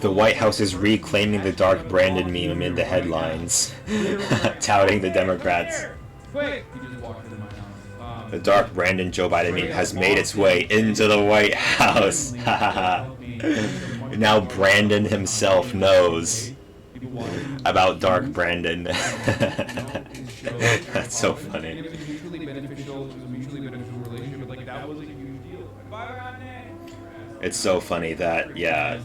The White House is reclaiming the Dark Brandon meme in the headlines, touting the Democrats. The Dark Brandon Joe Biden meme has made its way into the White House. Now Brandon himself knows about Dark Brandon. That's so funny. It's so funny that, yeah,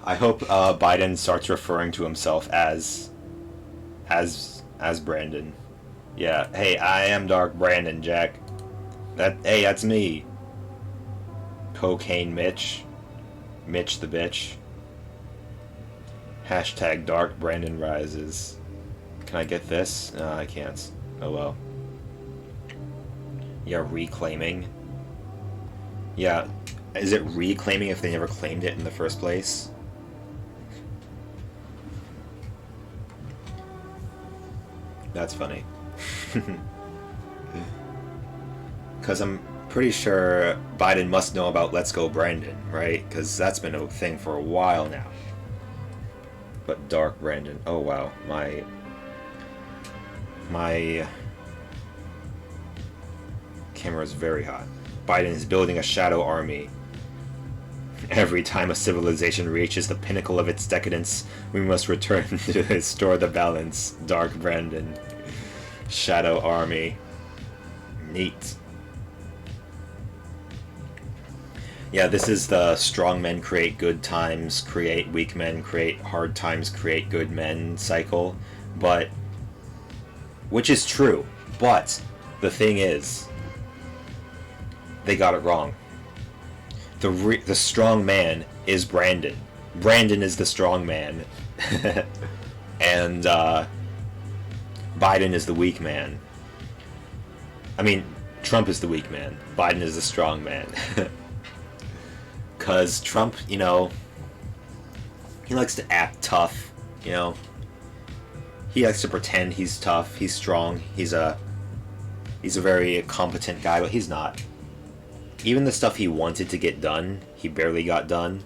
I hope Biden starts referring to himself as Brandon. Yeah, hey, I am Dark Brandon, Jack. Hey, that's me. Cocaine Mitch. Mitch the bitch. Hashtag Dark Brandon rises. Can I get this? No, I can't. Oh well. Yeah, reclaiming. Yeah, is it reclaiming if they never claimed it in the first place? That's funny. Because I'm pretty sure Biden must know about Let's Go Brandon, right? Because that's been a thing for a while now. But Dark Brandon, oh wow, my camera is very hot. Biden is building a shadow army. Every time a civilization reaches the pinnacle of its decadence, we must return to restore the balance. Dark Brandon. Shadow army. Neat. Yeah, this is the strong men create good times, create weak men, create hard times, create good men cycle. But, which is true, but the thing is, they got it wrong. The strong man is Brandon. Brandon is the strong man. And Biden is the weak man. I mean, Trump is the weak man. Biden is the strong man. Because Trump, you know, he likes to act tough, you know. He likes to pretend he's tough, he's strong, he's a very competent guy, but he's not. Even the stuff he wanted to get done, he barely got done.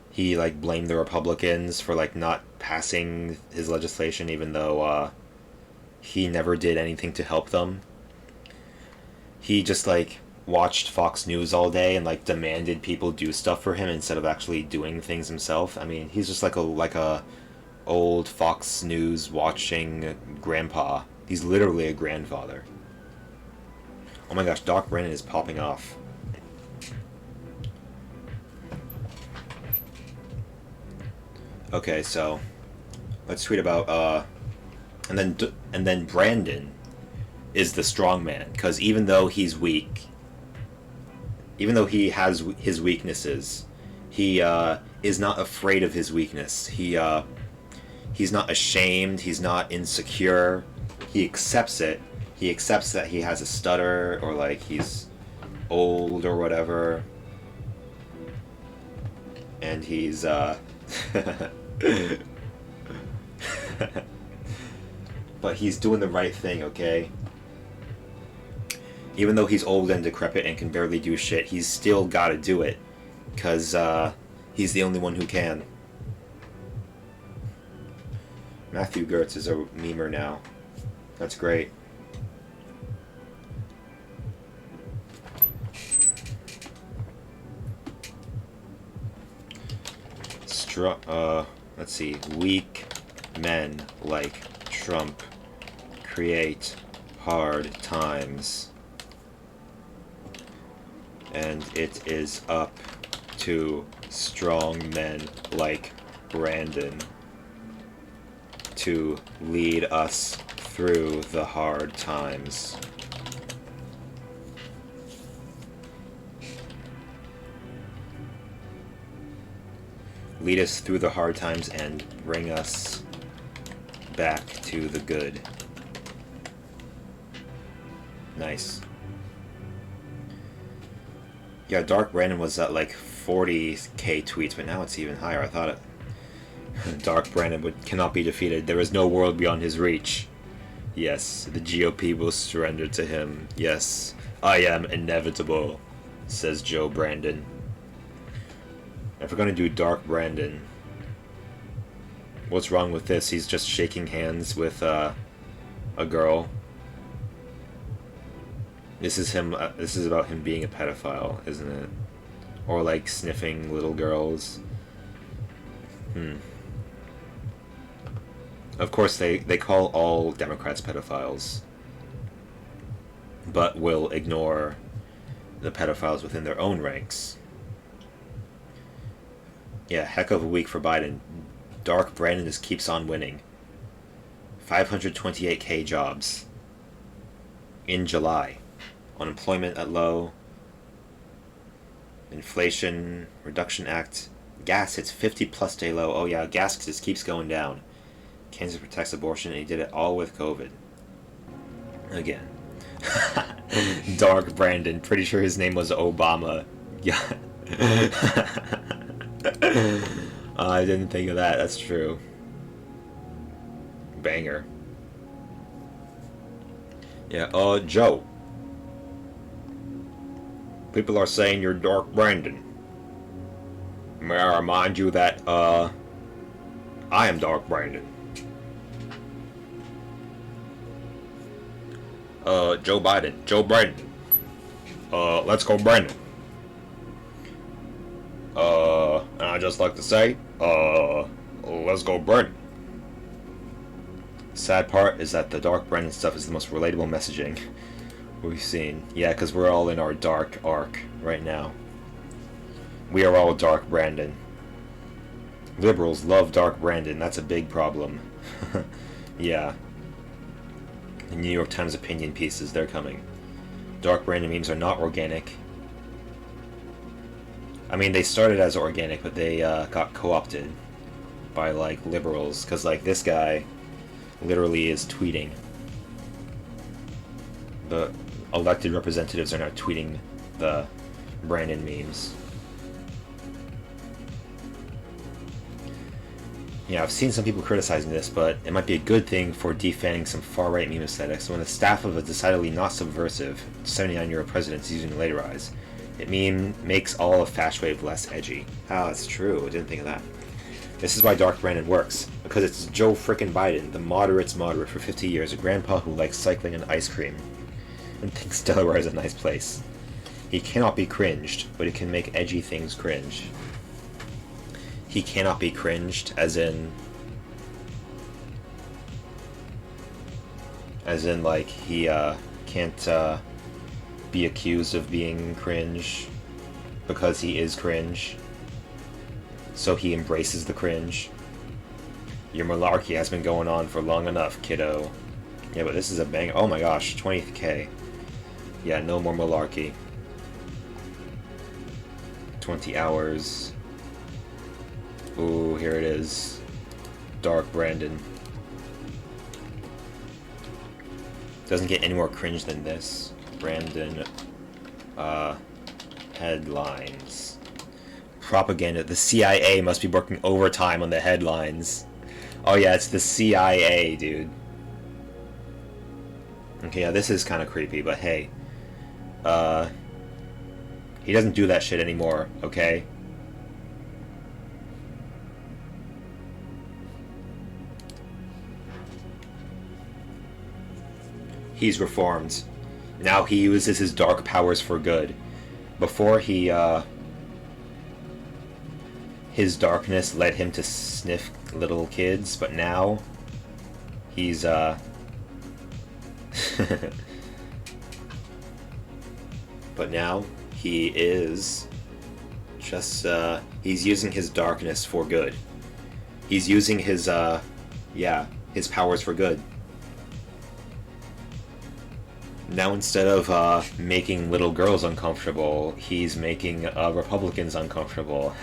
He, like, blamed the Republicans for, like, not passing his legislation, even though, he never did anything to help them. He just, like, watched Fox News all day and, like, demanded people do stuff for him instead of actually doing things himself. I mean, he's just like a old Fox News watching grandpa. He's literally a grandfather. Oh my gosh, Dark Brandon is popping off. Okay, so let's tweet about and then Brandon is the strong man, because even though he's weak, even though he has his weaknesses, he is not afraid of his weakness. He's not ashamed, he's not insecure. He accepts it. He accepts that he has a stutter, or like he's old or whatever. And he's but he's doing the right thing, okay? Even though he's old and decrepit and can barely do shit, he's still gotta do it. Because he's the only one who can. Matthew Gertz is a memer now. That's great. Let's see. Weak men like Trump create hard times. And it is up to strong men like Brandon to lead us through the hard times. Lead us through the hard times and bring us back to the good. Nice. Yeah, Dark Brandon was at like 40k tweets, but now it's even higher. I thought it. Dark Brandon cannot be defeated. There is no world beyond his reach. Yes, the GOP will surrender to him. Yes, I am inevitable. says Joe Brandon. If we're gonna do Dark Brandon, what's wrong with this? He's just shaking hands with a girl. This is him. This is about him being a pedophile, isn't it? Or like sniffing little girls. Of course, they call all Democrats pedophiles, but will ignore the pedophiles within their own ranks. Yeah, heck of a week for Biden. Dark Brandon just keeps on winning. 528K jobs in July. Unemployment at low. Inflation Reduction Act. Gas hits 50-plus day low. Oh yeah, gas just keeps going down. Kansas protects abortion, and he did it all with COVID. Again. Dark Brandon. Pretty sure his name was Obama. Yeah. I didn't think of that. That's true. Banger. Yeah, Joe. People are saying you're Dark Brandon. May I remind you that, I am Dark Brandon. Joe Biden. Joe Brandon. Let's go Brandon. And I just like to say, let's go Brandon. Sad part is that the Dark Brandon stuff is the most relatable messaging we've seen. Yeah, because we're all in our dark arc right now. We are all Dark Brandon. Liberals love Dark Brandon. That's a big problem. Yeah. The New York Times opinion pieces, they're coming. Dark Brandon memes are not organic. I mean, they started as organic, but they got co-opted by, like, liberals. Because, like, this guy literally is tweeting. The elected representatives are now tweeting the Brandon memes. Yeah, I've seen some people criticizing this, but it might be a good thing for defending some far-right meme aesthetics. When the staff of a decidedly not subversive 79-year-old president is using Laterize, it makes all of Fastwave less edgy. Ah, that's true. I didn't think of that. This is why Dark Brandon works. Because it's Joe frickin' Biden, the moderate's moderate for 50 years, a grandpa who likes cycling and ice cream, and thinks Delaware is a nice place. He cannot be cringed, but he can make edgy things cringe. He cannot be cringed, as in like he can't be accused of being cringe because he is cringe, so he embraces the cringe. Your malarkey has been going on for long enough, kiddo. Yeah, but this is a bang. Oh my gosh, 20K. Yeah, no more malarkey. 20 hours. Ooh, here it is. Dark Brandon. Doesn't get any more cringe than this. Brandon, headlines. Propaganda. The CIA must be working overtime on the headlines. Oh yeah, it's the CIA, dude. Okay, yeah, this is kind of creepy, but hey. He doesn't do that shit anymore, okay? He's reformed. Now he uses his dark powers for good. Before he, his darkness led him to sniff little kids, but now he's, but now he is just, he's using his darkness for good. He's using his, yeah, his powers for good. Now instead of making little girls uncomfortable, he's making Republicans uncomfortable.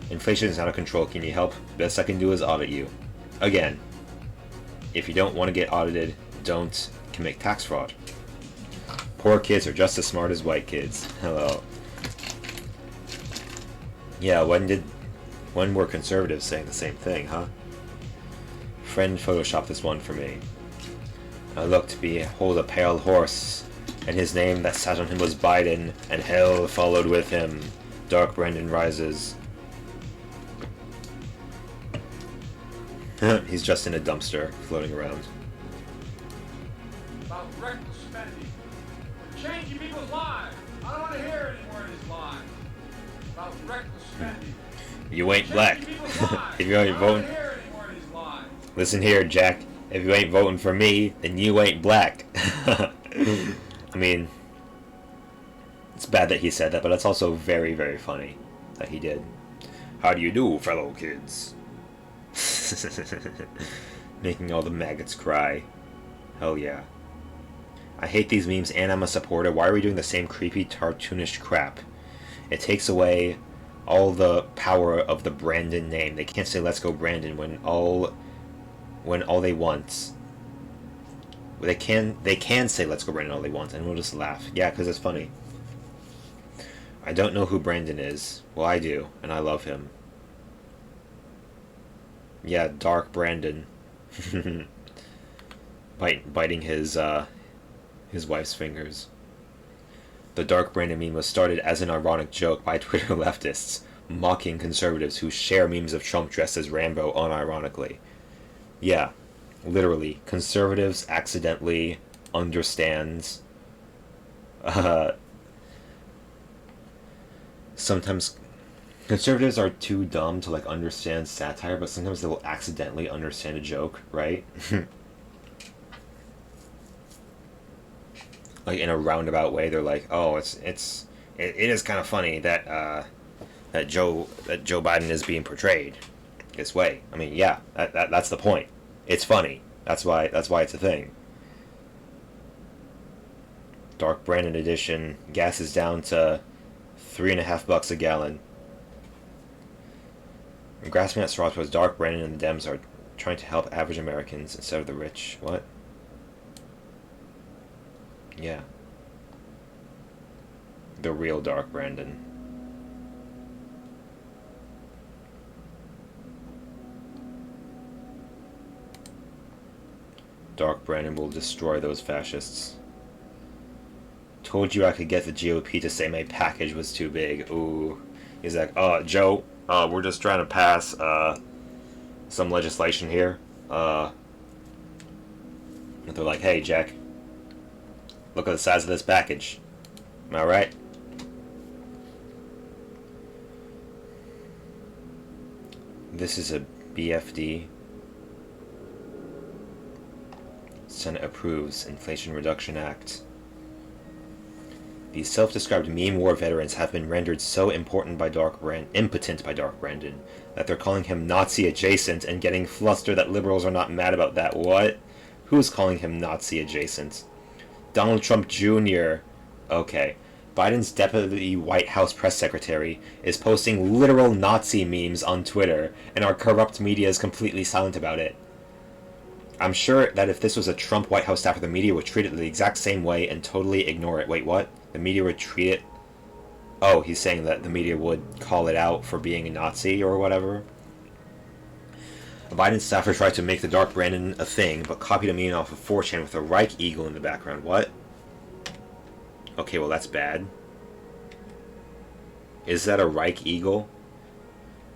Inflation is out of control. Can you help? Best I can do is audit you. Again, if you don't want to get audited, don't commit tax fraud. Poor kids are just as smart as white kids. Hello. Yeah, when were conservatives saying the same thing, huh? Friend photoshopped this one for me. I look to behold a pale horse and his name that sat on him was Biden, and hell followed with him. Dark Brandon rises. He's just in a dumpster, floating around. About reckless spending. We're changing people's lives. I don't want to hear any more of these lies. About reckless spending. You ain't black. If you ain't voting... Listen here, Jack. If you ain't voting for me, then you ain't black. I mean... It's bad that he said that, but it's also very, very funny that he did. How do you do, fellow kids? Making all the maggots cry. Hell yeah. I hate these memes and I'm a supporter. Why are we doing the same creepy, cartoonish crap? It takes away all the power of the Brandon name. They can't say "Let's go Brandon" when all they want. They can say "Let's go Brandon" all they want, and we'll just laugh. Yeah, because it's funny. I don't know who Brandon is. Well, I do, and I love him. Yeah, Dark Brandon. Biting his wife's fingers. The Dark Brandon meme was started as an ironic joke by Twitter leftists, mocking conservatives who share memes of Trump dressed as Rambo unironically. Yeah, literally, conservatives accidentally understand. Sometimes conservatives are too dumb to understand satire, but sometimes they will accidentally understand a joke, right? In a roundabout way, they're like, "Oh, it is kind of funny that that Joe Biden is being portrayed this way." I mean, yeah, that's the point. It's funny. That's why it's a thing. Dark Brandon edition. Gas is down to $3.50 a gallon. I'm grasping at straws because Dark Brandon and the Dems are trying to help average Americans instead of the rich. What? Yeah. The real Dark Brandon. Dark Brandon will destroy those fascists. Told you I could get the GOP to say my package was too big. Ooh. He's like, Joe, we're just trying to pass, some legislation here. And they're like, hey, Jack, look at the size of this package. Am I right? This is a BFD. Senate approves Inflation Reduction Act. These self-described meme war veterans have been rendered so impotent by Dark Brandon that they're calling him Nazi adjacent and getting flustered that liberals are not mad about that. What? Who's calling him Nazi adjacent? Donald Trump Jr. Okay. Biden's deputy White House press secretary is posting literal Nazi memes on Twitter, and our corrupt media is completely silent about it. I'm sure that if this was a Trump White House staffer, the media would treat it the exact same way and totally ignore it. Wait, what? The media would treat it... Oh, he's saying that the media would call it out for being a Nazi or whatever. A Biden staffer tried to make the Dark Brandon a thing, but copied a meme off of 4chan with a Reich eagle in the background. What? Okay, well that's bad. Is that a Reich eagle?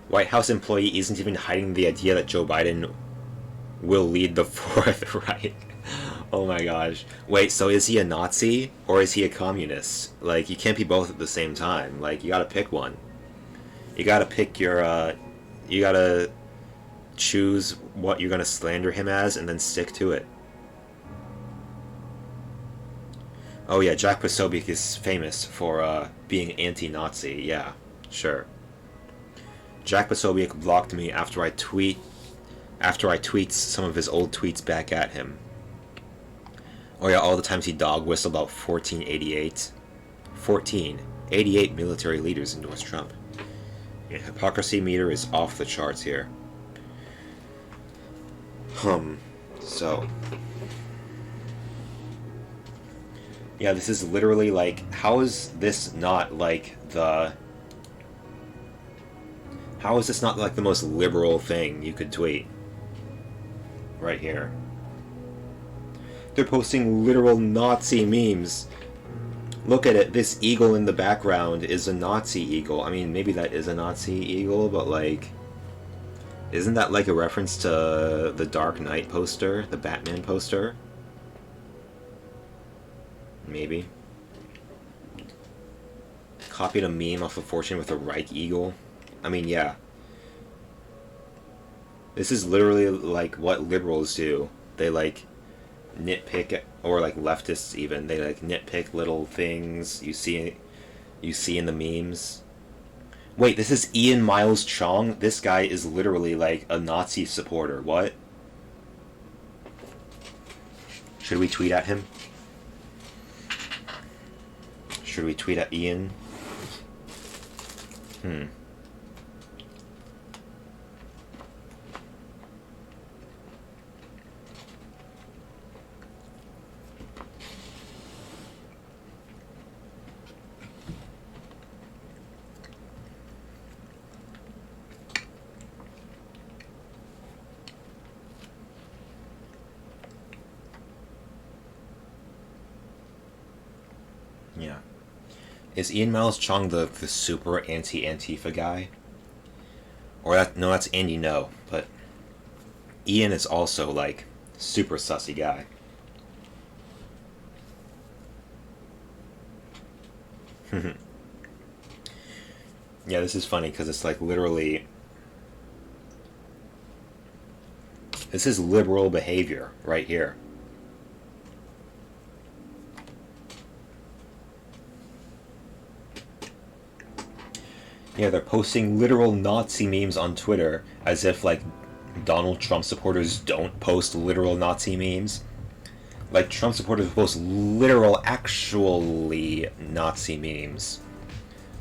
White House employee isn't even hiding the idea that Joe Biden will lead the Fourth Reich. Oh my gosh. Wait, so is he a Nazi or is he a communist? You can't be both at the same time. You gotta pick one. You gotta pick your, you gotta choose what you're gonna slander him as and then stick to it. Oh yeah, Jack Posobiec is famous for, being anti-Nazi. Yeah, sure. Jack Posobiec blocked me after I tweet some of his old tweets back at him. Oh yeah, all the times he dog whistled about 1488. 1488 military leaders endorsed Trump. Yeah, hypocrisy meter is off the charts here. So. Yeah, this is literally how is this not how is this not the most liberal thing you could tweet? Right here. They're posting literal Nazi memes Look at it. This eagle in the background is a Nazi eagle. I mean, maybe that is a Nazi eagle, but like, isn't that like a reference to the Dark Knight poster, the Batman poster? Maybe. Copied a meme off of 4chan with a Reich eagle. I mean, yeah. This is literally like what liberals do. They like nitpick, or like leftists even. They like nitpick little things you see in the memes. Wait, this is Ian Miles Chong? This guy is literally like a Nazi supporter. What? Should we tweet at him? Should we tweet at Ian? Yeah. Is Ian Miles Chong the super anti-Antifa guy? Or that, no, that's Andy No, but Ian is also like super sussy guy. Yeah, this is funny because it's like literally, this is liberal behavior right here. Yeah, they're posting literal Nazi memes on Twitter as if like Donald Trump supporters don't post literal Nazi memes. Like Trump supporters post literal, actually Nazi memes.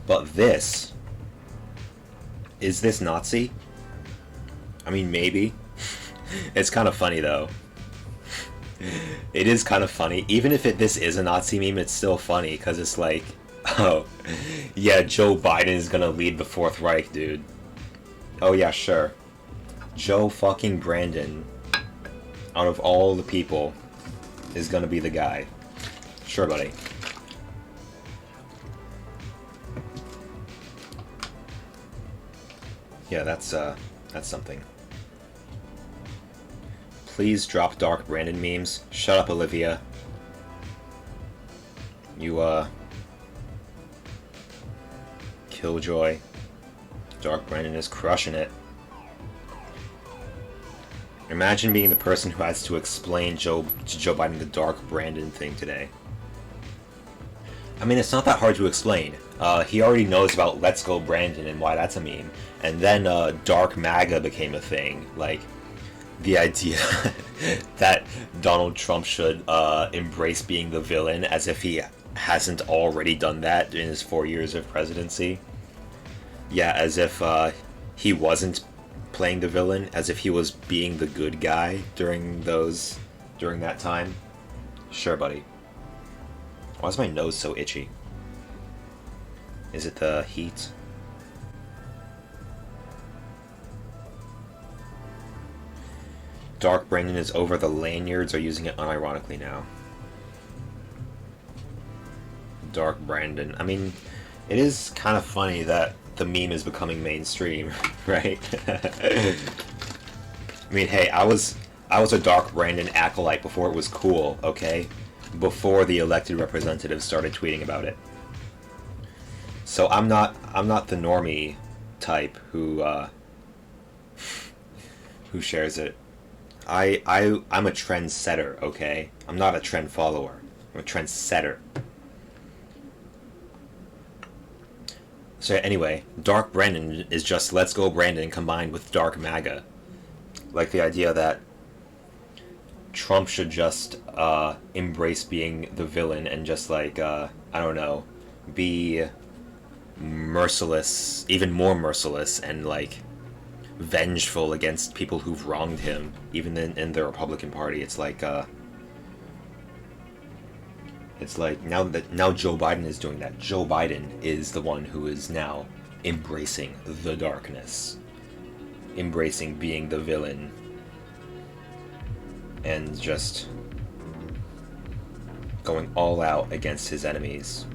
But this, is this Nazi? I mean, maybe. It's kind of funny though. It is kind of funny. Even if this is a Nazi meme, it's still funny because it's like, oh, yeah, Joe Biden is gonna lead the Fourth Reich, dude. Oh yeah, sure. Joe fucking Brandon, out of all the people, is gonna be the guy. Sure, buddy. Yeah, that's something. Please drop Dark Brandon memes. Shut up, Olivia. You, Killjoy. Dark Brandon is crushing it. Imagine being the person who has to explain to Joe Biden the Dark Brandon thing today. I mean, it's not that hard to explain. He already knows about Let's Go Brandon and why that's a meme. And then Dark MAGA became a thing. Like, the idea that Donald Trump should embrace being the villain as if he hasn't already done that in his 4 years of presidency. Yeah, as if he wasn't playing the villain, as if he was being the good guy during that time. Sure, buddy. Why is my nose so itchy? Is it the heat? Dark Brandon is over. The lanyards are using it unironically now. Dark Brandon. I mean, it is kind of funny that the meme is becoming mainstream, right? I mean, hey, I was a Dark Brandon acolyte before it was cool, okay? Before the elected representatives started tweeting about it. So I'm not the normie type who shares it. I'm a trendsetter, okay? I'm not a trend follower. I'm a trendsetter. So anyway, Dark Brandon is just Let's Go Brandon combined with Dark MAGA. Like the idea that Trump should just embrace being the villain and just like, I don't know, be merciless, even more merciless and like vengeful against people who've wronged him, even in the Republican Party. It's like now Joe Biden is doing that. Joe Biden is the one who is now embracing the darkness, embracing being the villain, and just going all out against his enemies.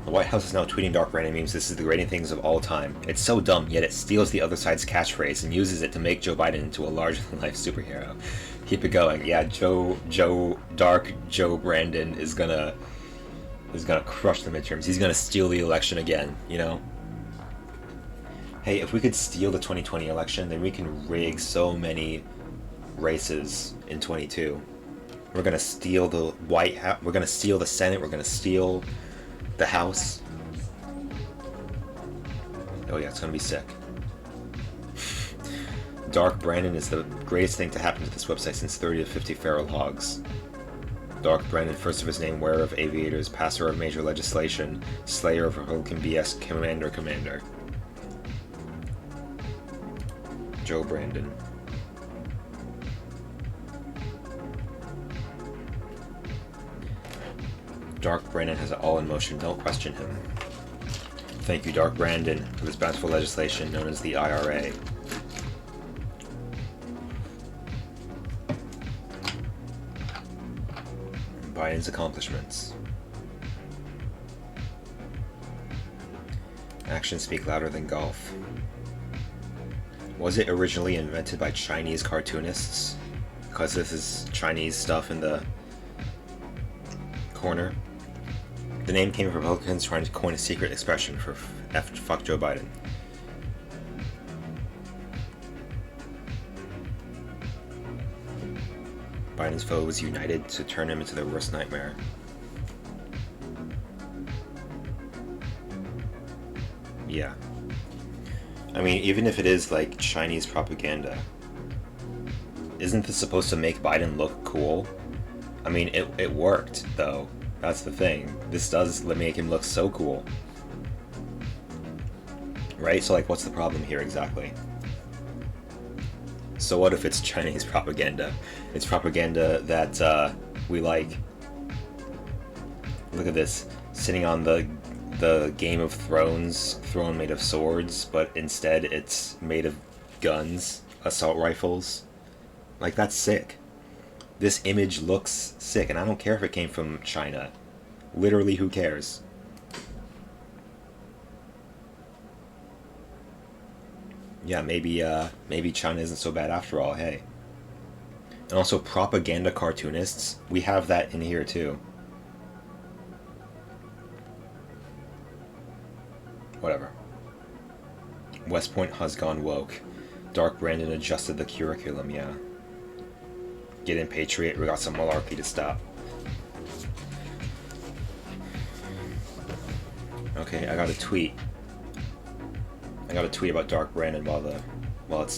The White House is now tweeting Dark Brandon memes. This is the greatest things of all time. It's so dumb, yet it steals the other side's catchphrase and uses it to make Joe Biden into a larger-than-life superhero. Keep it going. Yeah, Dark Joe Brandon is gonna crush the midterms. He's gonna steal the election again, you know? Hey, if we could steal the 2020 election, then we can rig so many races in 22. We're gonna steal the White House. We're gonna steal the Senate. We're gonna steal the House. Oh yeah, it's gonna be sick. Dark Brandon is the greatest thing to happen to this website since 30 to 50 feral hogs. Dark Brandon, first of his name, wearer of aviators, passer of major legislation, slayer of Republican BS, commander. Joe Brandon. Dark Brandon has it all in motion. Don't question him. Thank you, Dark Brandon, for this bountiful legislation known as the IRA. Biden's accomplishments. Actions speak louder than golf. Was it originally invented by Chinese cartoonists? Because this is Chinese stuff in the corner. The name came from Republicans trying to coin a secret expression for fuck Joe Biden. Biden's foe was united to turn him into their worst nightmare. Yeah. I mean, even if it is like Chinese propaganda, isn't this supposed to make Biden look cool? I mean, it worked, though. That's the thing. This does make him look so cool. Right? So, like, what's the problem here exactly? So what if it's Chinese propaganda? It's propaganda that we like. Look at this. Sitting on the Game of Thrones throne made of swords, but instead it's made of guns, assault rifles. Like, that's sick. This image looks sick, and I don't care if it came from China. Literally, who cares? Yeah, maybe China isn't so bad after all, hey. And also, propaganda cartoonists, we have that in here too. Whatever. West Point has gone woke. Dark Brandon adjusted the curriculum, yeah. Get in, Patriot, we got some malarkey to stop. Okay, I got a tweet. I got a tweet about Dark Brandon while it's